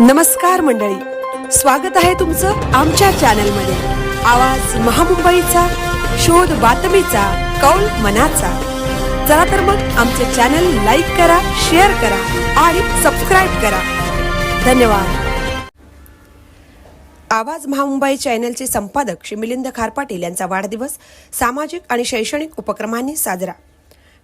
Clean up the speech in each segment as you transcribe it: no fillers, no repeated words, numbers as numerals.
नमस्कार मंडळी, स्वागत आहे तुमचं आमच्या चॅनलमध्ये। आवाज महामुंबईचा, शोध बातमीचा, कौल मनाचा। चला तर मग आमचे चॅनल लाईक करा, शेअर करा आणि सबस्क्राइब करा। धन्यवाद। आवाज महामुंबई चॅनलचे संपादक श्री मिलिंद खारपाटील यांचा वाढदिवस सामाजिक आणि शैक्षणिक उपक्रमांनी साजरा।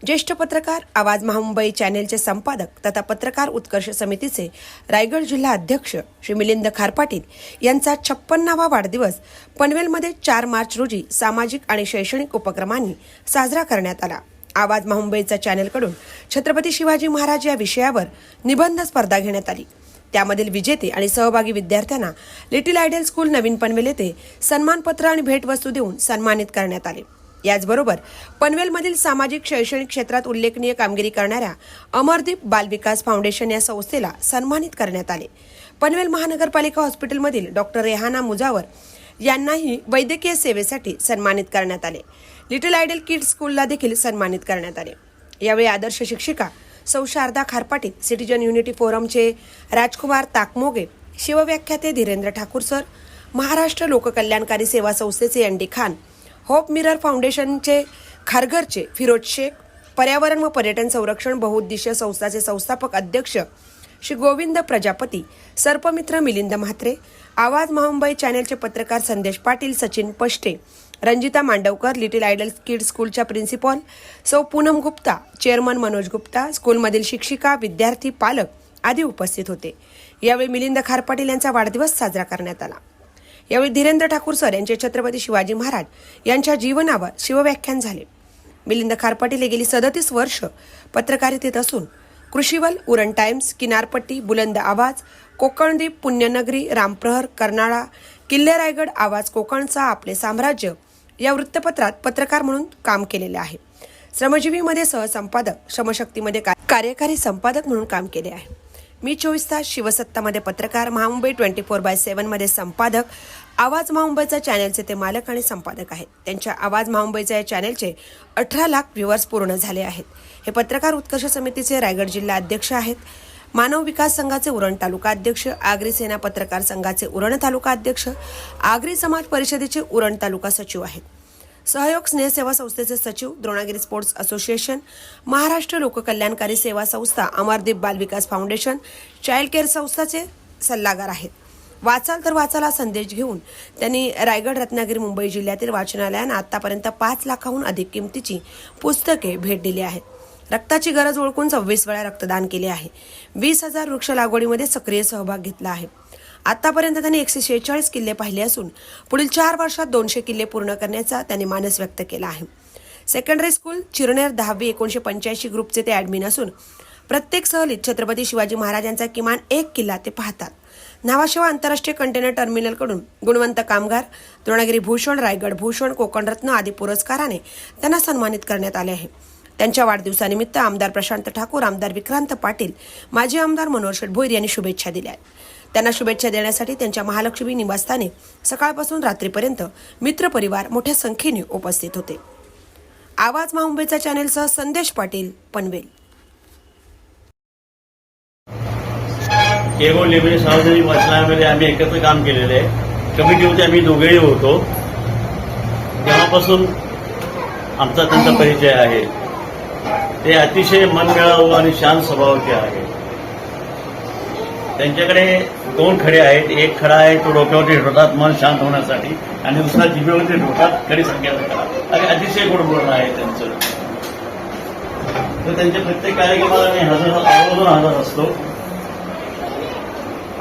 ज्येष्ठ पत्रकार, आवाज महामुंबई चॅनेलचे संपादक तथा पत्रकार उत्कर्ष समितीचे रायगड जिल्हा अध्यक्ष श्री मिलिंद खारपाटील यांचा 56वा वाढदिवस पनवेलमध्ये 4 मार्च रोजी सामाजिक आणि शैक्षणिक उपक्रमांनी साजरा करण्यात आला। आवाज महामुंबईचा चॅनेलकडून छत्रपती शिवाजी महाराज या विषयावर निबंध स्पर्धा घेण्यात आली। त्यामधील विजेते आणि सहभागी विद्यार्थ्यांना लिटिल आयडल स्कूल नवीन पनवेल येथे सन्मानपत्र आणि भेटवस्तू देऊन सन्मानित करण्यात आले। याचबरोबर पनवेलमधील सामाजिक शैक्षणिक क्षेत्रात उल्लेखनीय कामगिरी करणाऱ्या अमरदीप बाल विकास फाउंडेशन या संस्थेला सन्मानित करण्यात आले। पनवेल महानगरपालिका हॉस्पिटलमधील डॉक्टर रेहाना मुजावर यांनाही वैद्यकीय सेवेसाठी सन्मानित करण्यात आले। लिटिल आयडल किड्स स्कूलला देखील सन्मानित करण्यात आले। यावेळी आदर्श शिक्षिका सौ शारदा खारपाटील, सिटीजन युनिटी फोरमचे राजकुमार ताकमोगे, शिवव्याख्याते धीरेंद्र ठाकूर सर, महाराष्ट्र लोककल्याणकारी सेवा संस्थेचे एनडी खान, होप मिरर फाउंडेशनचे खारघरचे फिरोज शेख, पर्यावरण व पर्यटन संरक्षण बहुउद्देशीय संस्थाचे संस्थापक अध्यक्ष श्री गोविंद प्रजापती, सर्पमित्र मिलिंद म्हात्रे, आवाज महामुंबई चॅनेलचे पत्रकार Sandesh Patil, Sachin Pashte, Ranjita Mandavkar, little idol kids स्कूलच्या प्रिन्सिपॉल सौ पूनम गुप्ता, चेअरमन मनोज गुप्ता, स्कूलमधील शिक्षिका, विद्यार्थी, पालक आदी उपस्थित होते। यावेळी मिलिंद खारपाटील यांचा वाढदिवस साजरा करण्यात आला। यावेळी धीरेंद्र ठाकूर सर यांचे छत्रपती शिवाजी महाराज यांच्या जीवनावर शिवव्याख्यान झाले। मिलिंद खारपाटील हे गेली 37 वर्ष पत्रकारितेत असून कृषीवल, उरण टाइम्स, किनारपट्टी, बुलंद आवाज, कोकणदीप, पुण्यनगरी, रामप्रहर, कर्नाळा, किल्ले रायगड, आवाज कोकणचा, आपले साम्राज्य या वृत्तपत्रात पत्रकार म्हणून काम केलेले आहे। श्रमजीवीमध्ये सहसंपादक, श्रमशक्तीमध्ये कार्यकारी संपादक म्हणून काम केले आहे। मी 24 तास, शिवसत्तामध्ये पत्रकार, महामुंबई 24/7 मध्ये संपादक, आवाज महामुंबईचा चॅनेलचे ते मालक आणि संपादक आहेत। त्यांच्या आवाज महामुंबईच्या या चॅनेलचे 18 लाख व्ह्यूअर्स पूर्ण झाले आहेत। हे पत्रकार उत्कर्ष समितीचे रायगड जिल्हा अध्यक्ष आहेत। मानव विकास संघाचे उरण तालुका अध्यक्ष, आगरी सेना पत्रकार संघाचे उरण तालुका अध्यक्ष, आगरी समाज परिषदेचे उरण तालुका सचिव आहेत। सहयोग स्नेह सेवा संस्थेचे सचिव, द्रोणागिरी स्पोर्ट्स असोसिएशन, महाराष्ट्र लोककल्याणकारी सेवा संस्था, अमरदीप बाल विकास फाउंडेशन, चाइल्ड केअर संस्थाचे सल्लागार आहेत। वाचाल तर वाचाला संदेश घेऊन त्यांनी रायगड, रत्नागिरी, मुंबई जिल्ह्यातील वाचनालयांना आतापर्यंत 5 लाखाहून अधिक किमतीची पुस्तके भेट दिली आहेत। रक्ताची गरज ओळखून 26 वेळा रक्तदान केले आहे। 20,000 वृक्ष लागवडीमध्ये सक्रिय सहभाग घेतला आहे। आतापर्यंत त्यांनी 146 किल्ले पाहिले असून पुढील 4 वर्षात 200 किल्ले पूर्ण करण्याचा त्यांनी मानस व्यक्त केला आहे। सेकंडरी स्कूल चिरनेर 10वी 1985 ग्रुपचे ते ॲडमिन असून प्रत्येक सहलीत छत्रपती शिवाजी महाराजांचा किमान 1 किल्ला ते पाहतात। नावाशिवा आंतरराष्ट्रीय कंटेनर टर्मिनलकडून गुणवंत कामगार, द्रोणागिरी भूषण, रायगड भूषण, कोकणरत्न आदी पुरस्काराने त्यांना सन्मानित करण्यात आले आहे। त्यांच्या वाढदिवसानिमित्त आमदार प्रशांत ठाकूर, आमदार विक्रांत पाटील, माजी आमदार मनोहर शेठ भोईर यांनी शुभेच्छा दिल्या आहेत। त्यांना शुभेच्छा देण्यासाठी त्यांच्या महालक्ष्मी निवासस्थानी सकाळपासून रात्रीपर्यंत मित्रपरिवार मोठ्या संख्येने उपस्थित होते। आवाज महामुंबईचा चॅनेलसह संदेश पाटील, पनवेल। केवळ लिबरे सार्वजनिक वाचनालयामध्ये आम्ही एकत्र काम केलेले आहे। कमिटीमध्ये आम्ही दोघेही होतो। तेव्हापासून आमचा त्यांचा परिचय आहे। ते अतिशय मनमिळावू आणि शांत स्वभावाचे आहे। त्यांच्याकडे 2 खडे आहेत। एक खडा आहे तो डोक्यावरती ठेवतात मन शांत होण्यासाठी, आणि दुसरा जिभेवरती ठेवतात खडी संख्येचा खडा। आणि अतिशय गोड बोलणं आहे त्यांचं। तर त्यांच्या प्रत्येक कार्यक्रमाला मी आवर्जून हजर असतो,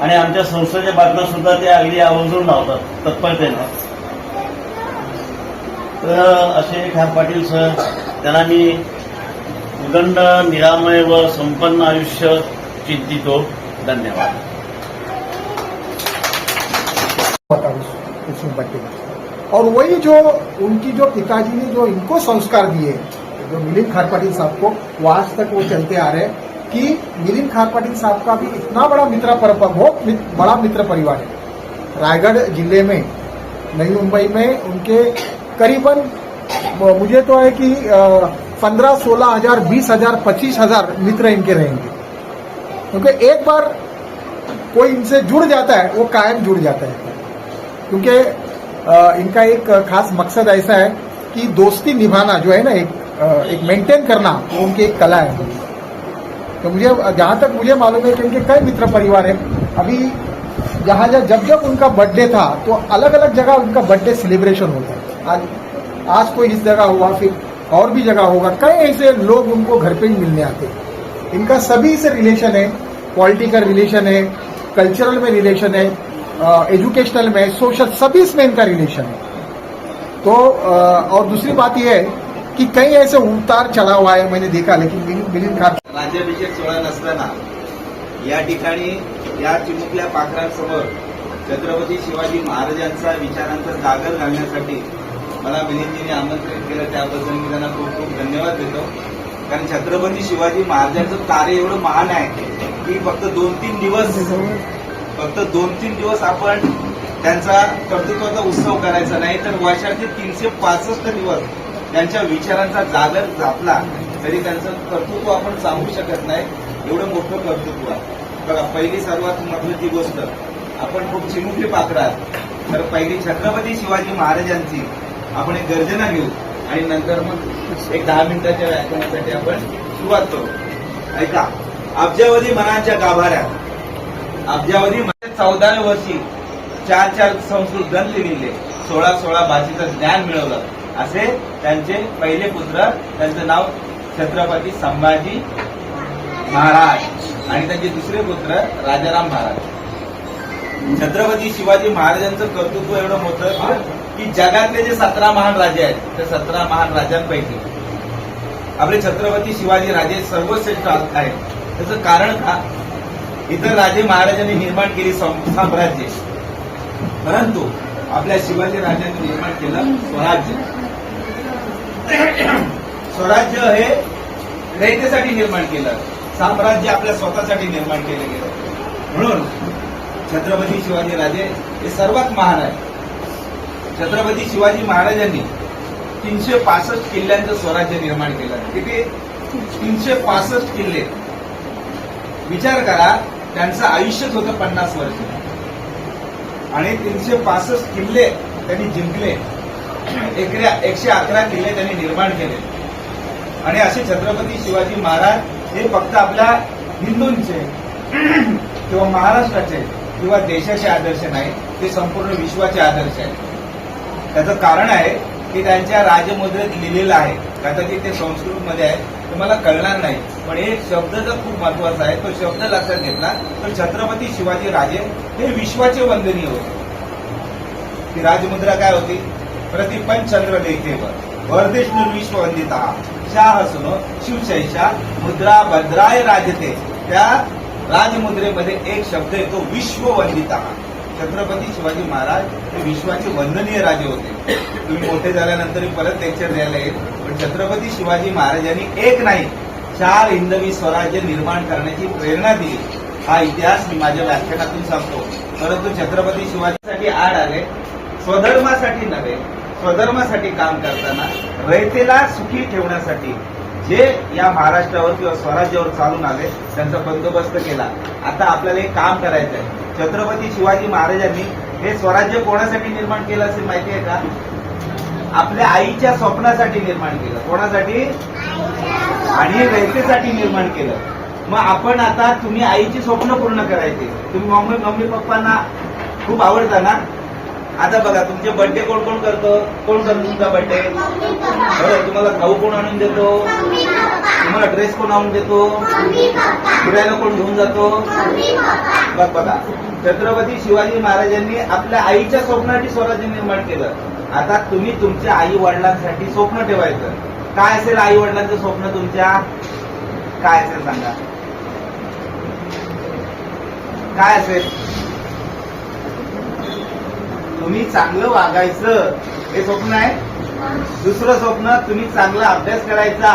आणि आमच्या संस्थेच्या बातम्या सुद्धा ते अगदी आवर्जून लावतात तत्परतेनं। तर असे खारपाटील सर, त्यांना मी उदंड, निरामय व संपन्न आयुष्य चिंतितो। धन्यवाद। और वही जो उनकी जो पिताजी ने जो इनको संस्कार दिए, जो मिलिंद खारपाटील साहब को, वो आज तक वो चलते आ रहे हैं कि मिलिंद खारपाटील साहब का भी इतना बड़ा बहुत बड़ा मित्र परिवार है। रायगढ़ जिले में, नई मुंबई में उनके करीबन मुझे तो है कि 15-16 हजार, 20,000, 25,000 मित्र इनके रहेंगे। क्योंकि एक बार कोई इनसे जुड़ जाता है वो कायम जुड़ जाता है, क्योंकि इनका एक खास मकसद ऐसा है कि दोस्ती निभाना जो है ना, एक मेंटेन करना, वो उनकी एक कला है। तो मुझे जहां तक मुझे मालूम है कि उनके कई मित्र परिवार है। अभी जहां जब उनका बर्थडे था तो अलग अलग जगह उनका बर्थडे सेलिब्रेशन होता है। आज कोई इस जगह हुआ, फिर और भी जगह होगा, कई ऐसे लोग उनको घर पे ही मिलने आते हैं। इनका सभी से रिलेशन है, पॉलिटिकल रिलेशन है, कल्चरल में रिलेशन है, एजुकेशनल में, सोशल, सभी इसमें इनका रिलेशन है। तो और दूसरी बात यह है कि कई ऐसे उतार चढ़ा हुआ है मैंने देखा, लेकिन मिलिंद खान राज्याभिषेक सोहळा नसताना या ठिकाणी या चिमुकल्या पाखरांसमोर छत्रपती शिवाजी महाराजांचा विचारांचा जागर घालण्यासाठी मला मिलिंदजींनी आमंत्रित केलं, त्याबद्दल मी त्यांना खूप खूप धन्यवाद देतो. कारण छत्रपती शिवाजी महाराजांचं कार्य एवढं महान आहे की फक्त 2-3 दिवस आपण त्यांचा कर्तृत्वाचा उत्सव करायचा नाही, तर वर्षाचे 365 दिवस त्यांच्या विचारांचा जागर झापला तरी त्यांचं कर्तृत्व आपण सांगू शकत नाही, एवढं मोठं कर्तृत्व आहे. बघा, पहिली सर्वात महत्वाची गोष्ट, आपण खूप चिमुकली पाखरं आहात, तर पहिली छत्रपती शिवाजी महाराजांची आपण एक गर्जना घेऊ आणि नंतर मग एक 10 मिनिटाच्या व्याख्यानासाठी आपण सुरुवात करू. ऐका, अब्जावधी मनांच्या गाभाऱ्यात, अब्जावधी 14व्या वर्षी 4 संस्कृत ग्रंथ लिहिले, 16 भाषेचं ज्ञान मिळवलं, असे त्यांचे पहिले पुत्र, त्यांचं नाव छत्रपती संभाजी महाराज आणि त्यांचे दुसरे पुत्र राजाराम महाराज. छत्रपती शिवाजी महाराजांचं कर्तृत्व एवढं मोठं की जगातले जे 17 महान राजे आहेत, त्या 17 महान राजांपैकी आपले छत्रपती शिवाजी राजे सर्वश्रेष्ठ आहेत. त्याचं कारण का, इतर राजे महाराजांनी निर्माण केली साम्राज्य, परंतु आपल्या शिवाजी राजांनी निर्माण केलं स्वराज्य. स्वराज्य हे रयतेसाठी निर्माण केलं, साम्राज्य आपल्या स्वतःसाठी निर्माण केलं गेलं. म्हणून छत्रपती शिवाजी राजे हे सर्वात महान आहे. छत्रपती शिवाजी महाराजांनी 365 किल्ल्यांचं स्वराज्य निर्माण केलं. किती? 365 किल्ले. विचार करा, त्यांचं आयुष्यच होतं 50 वर्ष आणि 365 किल्ले त्यांनी जिंकले, 111 किल्ले त्यांनी निर्माण केले. आणि असे छत्रपती शिवाजी महाराज हे फक्त आपल्या हिंदूंचे किंवा महाराष्ट्राचे किंवा देशाचे आदर्श नाही, ते संपूर्ण विश्वाचे आदर्श आहेत. त्याचं कारण आहे की त्यांच्या राजमुद्रेत लिहिलेलं आहे, कदाचित ते संस्कृतमध्ये आहे, तुम्हाला कळणार नाही, पण एक शब्द जर खूप महत्वाचा आहे, तो शब्द लक्षात घेतला तर छत्रपती शिवाजी राजे हे विश्वाचे वंदनीय होते. ती राजमुद्रा काय होती? प्रतिपंचंद्र देखेवर वर्धेष्णू विश्ववंदिता शाह सुनो शिवशैषा मुद्रा भद्राय राजते. त्या राजमुद्रेमध्ये एक शब्द येतो, विश्ववंदिता. छत्रपती शिवाजी महाराज हे विश्वाचे वंदनीय राजे होते. तुम्ही मोठे झाल्यानंतर परत लेक्चर द्यायला येईल, पण छत्रपती शिवाजी महाराजांनी एक नाही 4 हिंदवी स्वराज्य निर्माण करण्याची प्रेरणा दिली. हा इतिहास मी माझ्या व्याख्यानातून सांगतो. परंतु छत्रपती शिवाजीसाठी आड आले, स्वधर्मासाठी नव्हे, स्वधर्मासाठी काम करताना रयतेला सुखी ठेवण्यासाठी जे या महाराष्ट्रावर किंवा स्वराज्यावर चालून आले त्यांचा बंदोबस्त केला. आता आपल्याला एक काम करायचं आहे. छत्रपती शिवाजी महाराजांनी हे स्वराज्य कोणासाठी निर्माण केलं असे माहिती आहे का? आपल्या आईच्या स्वप्नासाठी निर्माण केलं. कोणासाठी? आणि रयतेसाठी निर्माण केलं. मग आपण आता, तुम्ही आईची स्वप्न पूर्ण करायचे. तुम्ही मम्मी पप्पांना खूप आवडता ना. आता बघा, तुमचे बर्थडे कोण कोण करतो? कोण करतो तुमचा बर्थडे? बरं, तुम्हाला खाऊ कोण आणून देतो? तुम्हाला ड्रेस कोण आणून देतो? फिरायला कोण घेऊन जातो? बघा, छत्रपती शिवाजी महाराजांनी आपल्या आईच्या स्वप्नासाठी स्वराज्य निर्माण केलं. आता तुम्ही तुमच्या आई वडिलांसाठी स्वप्न ठेवायचं. काय असेल आई वडिलांचं स्वप्न तुमच्या? काय असेल सांगा? काय असेल? तुम्ही चांगलं वागायचं हे स्वप्न आहे. दुसरं स्वप्न, तुम्ही चांगला अभ्यास करायचा.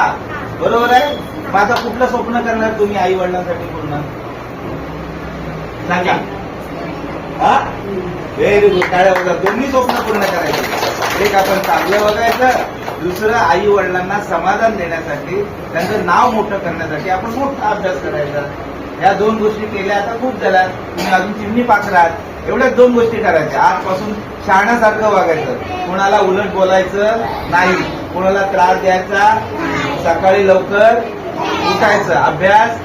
बरोबर आहे. माझं कुठलं स्वप्न करणार तुम्ही आई वडिलांसाठी पूर्ण? सांगा. हा, व्हेरी गुड. काय बघा, दोन्ही स्वप्न पूर्ण करायचे. एक आपण चांगलं बघायचं, दुसरं आई वडिलांना समाधान देण्यासाठी, त्यांचं नाव मोठं करण्यासाठी आपण मोठा अभ्यास करायचा. या 2 गोष्टी केल्या आता खूप झाल्या. तुम्ही अजून चिमणी पाखरात एवढ्याच 2 गोष्टी करायच्या. आजपासून शहाण्यासारखं वागायचं, कोणाला उलट बोलायचं नाही, कोणाला त्रास द्यायचा, सकाळी लवकर उठायचं, अभ्यास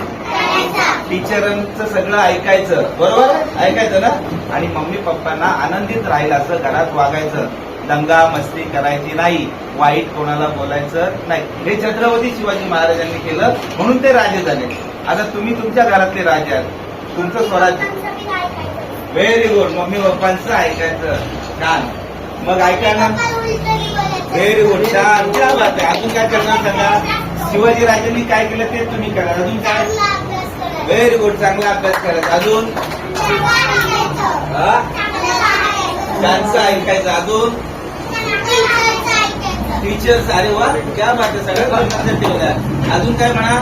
टीचरांचं सगळं ऐकायचं, बरोबर ऐकायचं ना. आणि मम्मी पप्पांना आनंदित राहील असं घरात वागायचं. दंगा मस्ती करायची नाही, वाईट कोणाला बोलायचं नाही. हे छत्रपती शिवाजी महाराजांनी केलं म्हणून ते राजे झाले. आता तुम्ही तुमच्या घरातले राजे आहात, तुमचं स्वराज्य. Very good. मम्मी पप्पांचं ऐकायचं. छान. मग ऐकायला व्हेरी गुड. छान. क्या बात आहे. अजून काय करणार सांगा. शिवाजी राजांनी काय केलं ते तुम्ही करा. अजून काय. Very good. चांगला अभ्यास करायचा. अजून त्यांचं ऐकायचं. अजून टीचर्स. अरे वा, क्या बात आहे. सगळ्या लक्षात ठेवल्या. अजून काय म्हणा.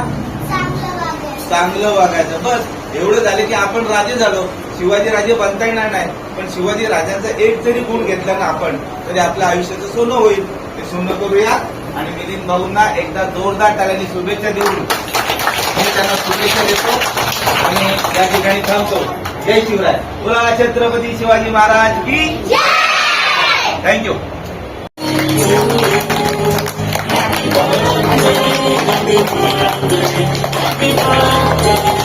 चांगलं वागायचं. बस एवढं झालं की आपण राजे झालो. शिवाजी राजे बनता येणार नाही, पण शिवाजी राजांचा एक जरी गुण घेतला ना आपण, तरी आपल्या आयुष्याचं सोनं होईल. ते सोनं करूया. आणि मिलिंद भाऊंना एकदा जोरदार टाळ्यांनी शुभेच्छा देऊन मी त्यांना शुभेच्छा देतो आणि या ठिकाणी थांबतो. जय शिवराय. बोला छत्रपती शिवाजी महाराज की. थँक्यू. Happy birthday.